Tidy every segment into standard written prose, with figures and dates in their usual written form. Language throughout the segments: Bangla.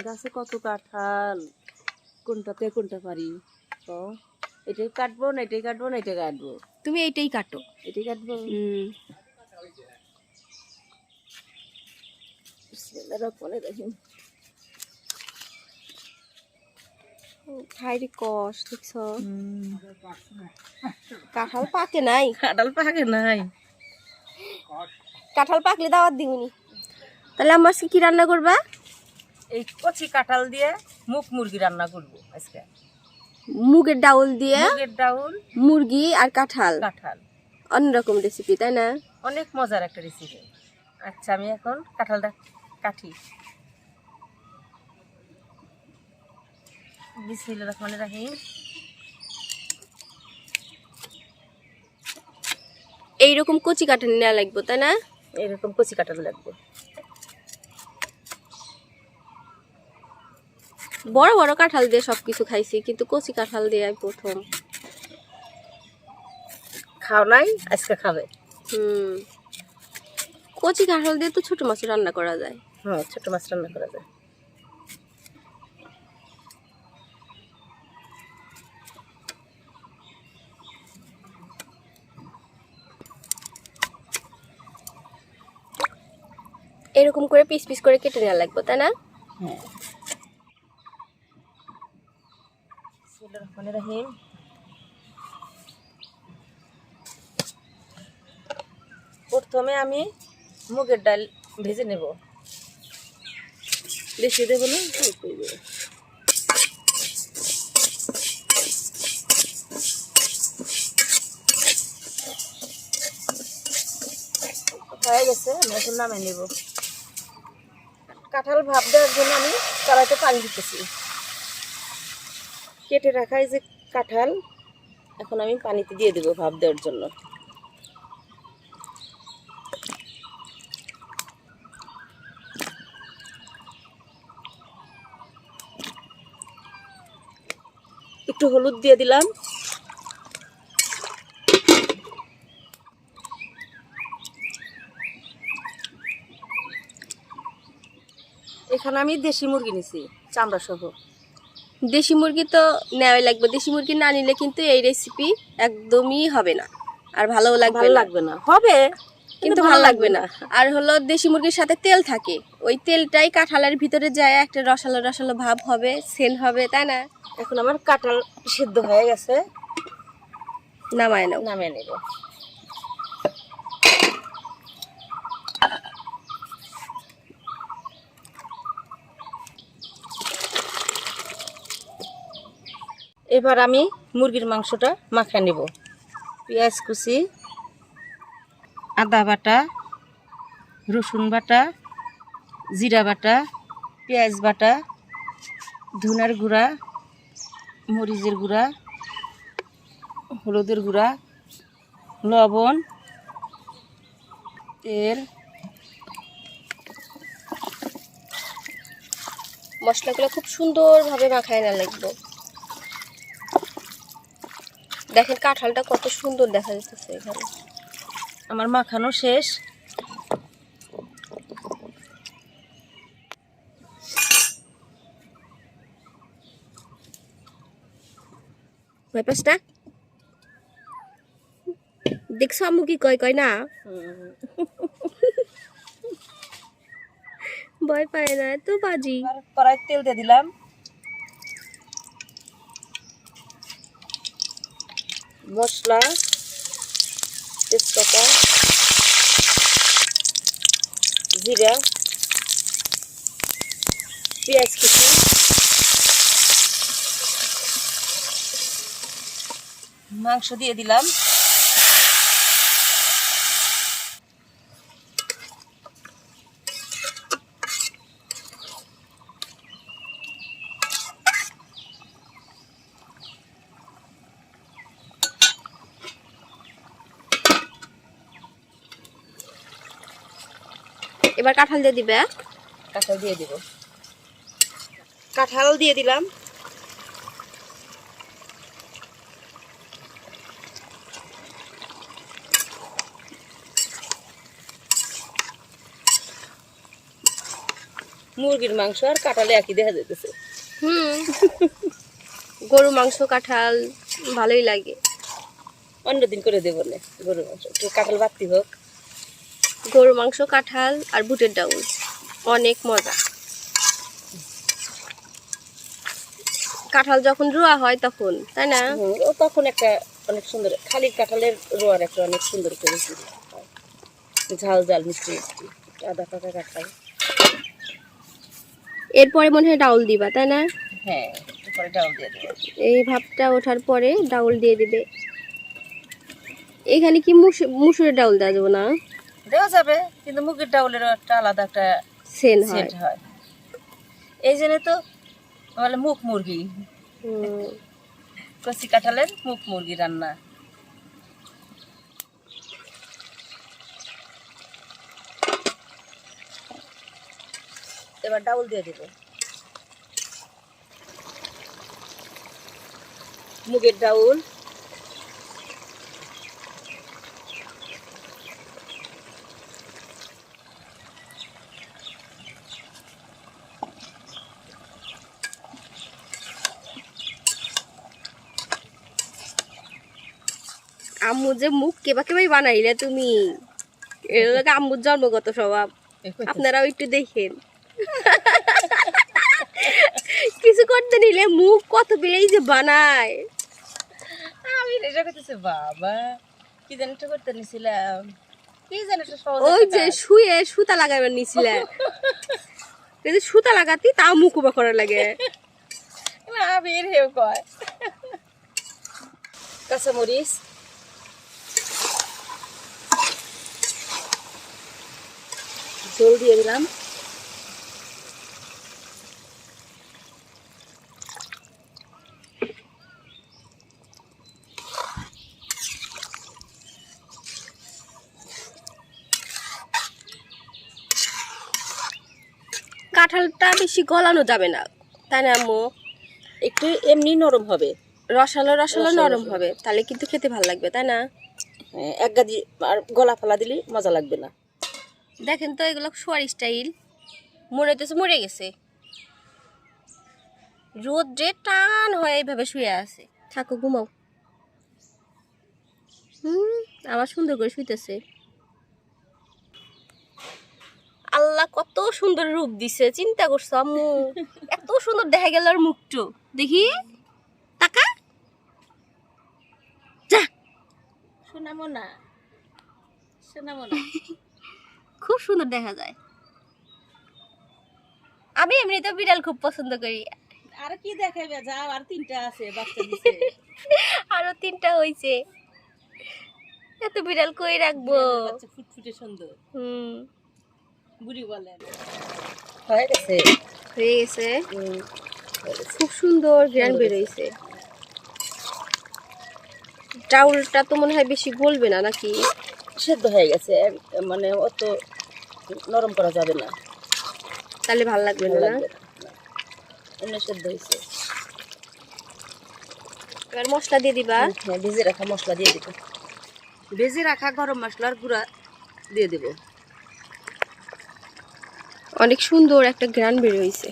গাছে কত কাঁঠাল, কোনটাতে কোনটা পারি? তো এটাই কাটবো না এটাই কাটবো না এটাই কাটবো? তুমি এইটাই কাটো। এটাই কাটবো। বিসমিল্লাহির রহমানির রহিম। ভাইরে কষ দেখছো, কাঁঠাল পাকে নাই। কাঁঠাল পাকে নাই, কাঁঠাল পাকলে দাওয়াত দিবনি। তাহলে আমার আজকে কি রান্না করবা? এই কচি কাঁঠাল দিয়ে মুগ মুরগি রান্না করবো আজকে। মুগের ডাউল দিয়ে মুগের ডাউল, মুরগি আর কাঁঠাল। কাঁঠাল অন্যরকম রেসিপি, তাই না? অনেক মজার একটা রেসিপি। আচ্ছা আমি এখন কাঁঠালটা কাটি। বিসমিল্লাহির রহমানির রহিম। এইরকম কচি কাঁঠাল নেওয়া লাগবে, তাই না? এরকম কচি কাঁঠাল লাগবে। বড় বড় কাঁঠাল দিয়ে সবকিছু খাইছি, কিন্তু কচি কাঁঠাল দিয়ে আমি প্রথম। খাও নাই, আজকে খাবে। কচি কাঁঠাল দিয়ে তো ছোট মাছ রান্না করা যায়। হ্যাঁ, ছোট মাছ রান্না করা যায়। এরকম করে পিস পিস করে কেটে নেওয়া লাগবে, তাই না? হ্যাঁ। বিসমিল্লাহির রহমানির রহিম। প্রথমে আমি মুগের ডাল ভেজে নেব। বেশি দেব না, অল্পই দেব। হয়ে গেছে, আমি এখন নামিয়ে নেব। কাঁঠাল ভাপ দেওয়ার জন্য আমি কড়াইতে পানি দিতেছি। কেটে রাখা এই যে কাঁঠাল এখন আমি পানিতে দিয়ে দেবো ভাপ দেওয়ার জন্য। একটু হলুদ দিয়ে দিলাম। এখানে আমি দেশি মুরগি নিছি, চামড়া সহ। দেশি মুরগি তো নেওয়াই লাগবে। দেশি মুরগি না নিলে কিন্তু এই রেসিপি একদমই হবে না, আর ভালোও লাগবে না। হবে কিন্তু ভালো লাগবে না। আর হলো দেশি মুরগির সাথে তেল থাকে, ওই তেলটাই কাঁঠালের ভিতরে যায়, একটা রসালো রসালো ভাব হবে, সেন্ট হবে, তাই না? এখন আমার কাঁঠাল সিদ্ধ হয়ে গেছে, নামায় নাও। নামিয়ে নেব। এবার আমি মুরগির মাংসটা মাখিয়ে নেব। পেঁয়াজ কুচি, আদা বাটা, রসুন বাটা, জিরা বাটা, পেঁয়াজ বাটা, ধনের গুঁড়া, মরিচের গুঁড়া, হলুদের গুঁড়া, লবণ, তেল। মশলাগুলো খুব সুন্দরভাবে মাখায় না লাগবে। দেখেন কাঁঠালটা কত সুন্দর দেখা যাচ্ছে এখানে। আমার মাখানো শেষ। ব্যাপারটা দেখছো আম্মু কি কয় কয় না? ভয় পায় না তো বাজি। কড়াই তেল দিয়ে দিলাম। মশলা, তেজপাতা, জিরা, পেঁয়াজ কুচি, মাংস দিয়ে দিলাম। এবার কাঁঠাল দিয়ে দিবে। কাঁঠাল দিয়ে দিব। কাঁঠাল দিয়ে দিলাম। মুরগির মাংস আর কাঁঠালে একই দেখা যাইতেছে। গরু মাংস কাঁঠাল ভালোই লাগে। অন্যদিন করে দেবো না গরুর মাংস, একটু কাঁঠাল বাড়তি হোক। গরু মাংস কাঁঠাল আর বুটের ডাউল অনেক মজা। কাঁঠাল যখন রোয়া হয় তখন, তাই না? ও তখন একটা অনেক সুন্দর খালি কাঁঠালের রোয়ার একটা অনেক সুন্দর করে ঝাল ঝাল মিষ্টি মিষ্টি আদা পাকা কাঁঠাল। এরপরে মনে হয় ডাউল দিবা, তাই না? হ্যাঁ, এরপরে ডাউল দিয়ে দেবো। এই ভাবটা ওঠার পরে ডাউল দিয়ে দিবে। এখানে কি মুসুরের ডাউল দেওয়া যাবে না? দেওয়া যাবে, কিন্তু মুগের ডাউলেরও একটা আলাদা একটা সেন্ট হয়। এই জন্য তো বলে মুখ মুরগি, কচি কাঁঠালের মুখ মুরগি রান্না। এবার ডাউল দিয়ে দেব, মুগের ডাউল। আম্মু যে মুখ কেবা কেবাই বানাইলে তুমি, এর আম্মুর জন্মগত স্বভাব। আপনারাও একটু দেখেন, কিছু করতে নিলে মুখ কত বেলেই যে বানায়। আমি রেজা করতেছি, বাবা কি জানি একটা করতে নিছিলাম, কি জানি একটা সহজ। ওই যে শুয়ে সুতা লাগাবার নিছিলেন, সুতা লাগাতি তাও মুখ উবা করার লাগে। আবির হেউ কয়। কাঁচামরিচ, ঝোল দিয়ে দিলাম। কাঁঠালটা বেশি গলানো যাবে না, তাই না আম্মু? একটু এমনি নরম হবে, রসালো রসালো নরম হবে, তাহলে কিন্তু খেতে ভালো লাগবে, তাই না? হ্যাঁ, এক গাদি আর গলা ফালা দিলে মজা লাগবে না। দেখেন তো এগুলো শোয়ার স্টাইল, মনে হইতেছে মরে গেছে। রোদ্রে টান হয়ে এইভাবে শুয়ে আছে। থাকো, ঘুমাও। আবার সুন্দর করে শুইতেছে। আল্লাহ কত সুন্দর রূপ দিছে, চিন্তা করছো আম্মু? এত সুন্দর দেখা গেল আর মুখটো দেখি, তাকা যা। শোনাবো না, শোনাবো না। খুব সুন্দর দেখা যায়। আমি এমনিতে বিড়াল খুব পছন্দ করি। আর কি দেখাবে, যাও আর 3টা আছে, বাচ্চা দিছে। আরো 3টা হইছে, এত বিড়াল কই রাখবো? বাচ্চা ফুটফুটে সুন্দর। বুড়ি বলেন হয়ে গেছে, হয়ে গেছে। খুব সুন্দর ঘ্রাণ বেরোইছে। চাউলটা তো মনে হয় বেশি গলবে না, নাকি? সেদ্ধ হয়ে গেছে, মানে অত নরম করা যাবে না, তাহলে ভালো লাগবে না। এমনি সেদ্ধ হয়েছে। এবার মশলা দিয়ে দিবা। হ্যাঁ, ভেজে রাখা মশলা দিয়ে দিব, ভেজে রাখা গরম মশলার গুঁড়া দিয়ে দেব। অনেক সুন্দর একটা ঘ্রাণ বের হয়েছে।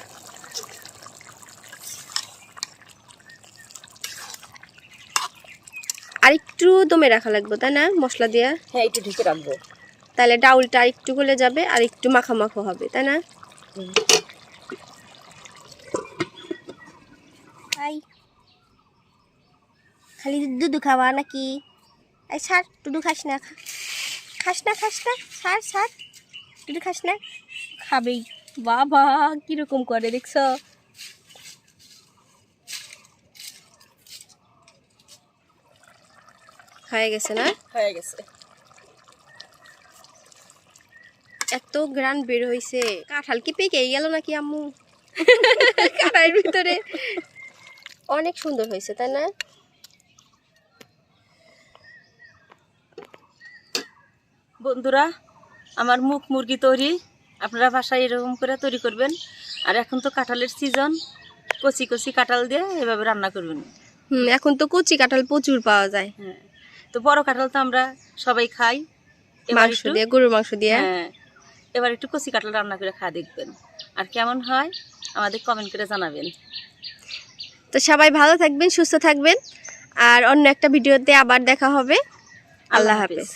আর একটু দমে রাখা লাগবে, তাই না? মশলা দিয়া। হ্যাঁ, একটু ঢেকে রাখবো, তাহলে ডাউলটা একটু গলে যাবে আর একটু মাখা মাখো হবে, তাই না? খালি দুধ খাওয়া নাকি? এই ছাড়, দুধ খাস না, খাস না, খাস না, ছাড় ছাড়, দুধ খাস না। খাবেই বাবা, কিরকম করে দেখছ? হয়ে গেছে না? হয়ে গেছে। এত গ্রান বের হইছে। কাঁঠাল কি পেকে গেল নাকি আম্মু? কাঁঠালের ভিতরে অনেক সুন্দর হয়েছে, তাই না? বন্ধুরা, আমার মুখ মুরগি তৈরি, আপনারা বাসায় এরকম করে তৈরি করবেন। আর এখন তো কাঁঠালের সিজন, কচি কচি কাঁঠাল দিয়ে এভাবে রান্না করবেন। এখন তো কচি কাঁঠাল প্রচুর পাওয়া যায়। হ্যাঁ, তো বড় কাঁঠাল তো আমরা সবাই খাই, মাংস দিয়ে, গরুর মাংস দিয়ে। হ্যাঁ, এবার একটু কচি কাঁঠাল রান্না করে খাওয়া দেখবেন। আর কেমন হয় আমাদের কমেন্ট করে জানাবেন। তো সবাই ভালো থাকবেন, সুস্থ থাকবেন, আর অন্য একটা ভিডিওতে আবার দেখা হবে। আল্লাহ হাফেজ।